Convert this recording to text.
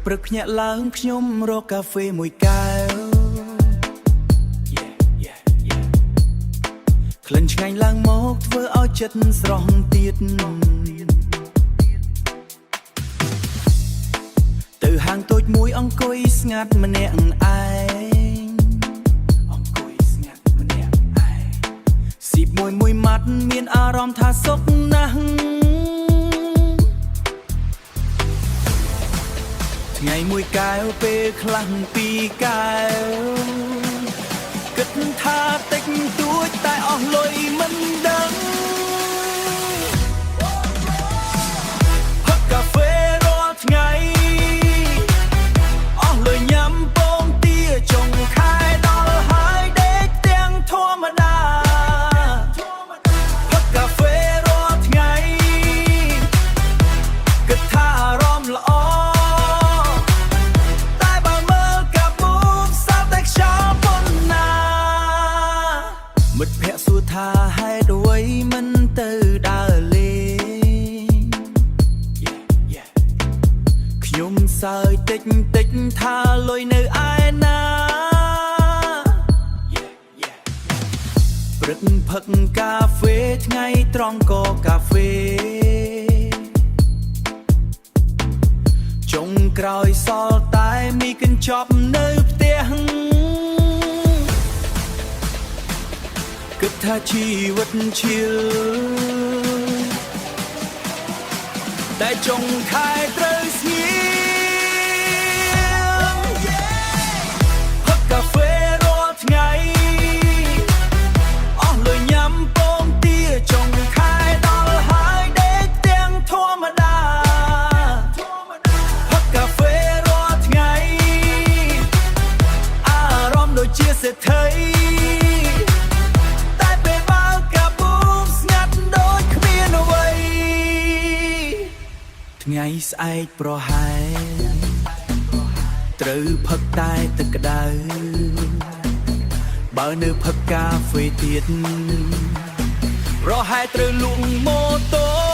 ព្រឹកភ្ញាក់ឡើងខ្ញុំរកកាហ្វេមួយកែវក្លិនឆ្ងាញ់ឡើងមកធ្វើឲ្យចិត្តស្រស់ទៀតទៅហាងតូចមួយអង្គុយស្ងាត់ម្នាក់ឯងស៊ីបមួយម៉ាត់មានអារម្មណ៍ថាសុខណាស់ថ្ងៃមួយកែវពេលខ្លះពីរកែវគិតថាតិចតួចតែអស់លុយមិនដឹងផឹកកាហ្វេរាល់ថ្ងៃអស់លុយញ៉ាំពងទាចុងខែដល់ហើយដេកទាំងធម្មតាផឹកកាហ្វេរាល់ថ្ងៃគិតថាអារម្មណ៍ល្អមិត្តភក្តិសួរថាហេតុអ្វីមិនទៅដើរលេងខ្ញុំសើចតិចថាលុយនៅឯណាព្រឹកផឹកកាហ្វេថ្ងៃត្រង់ក៏កាហ្វេចុងក្រោយសល់តែមីកញ្ចប់នៅផ្ទះគិតថាជីវិតឈៀលតែចុងខែត្រូវស្ងៀមផឹកកាហ្វេរាល់ថ្ងៃអស់លុយញ៉ាំពងទាចុងខែដល់ហើយដេកទាំងធម្មតាផឹកកាហ្វេរាល់ថ្ងៃអារម្មណ៍ដូចជាសេដ្ឋីថ្ងៃស្អែកប្រហែលត្រូវផឹកតែទឹកក្តៅបើនៅផឹកកាហ្វេទៀតប្រហែលត្រូវលក់ម៉ូតូ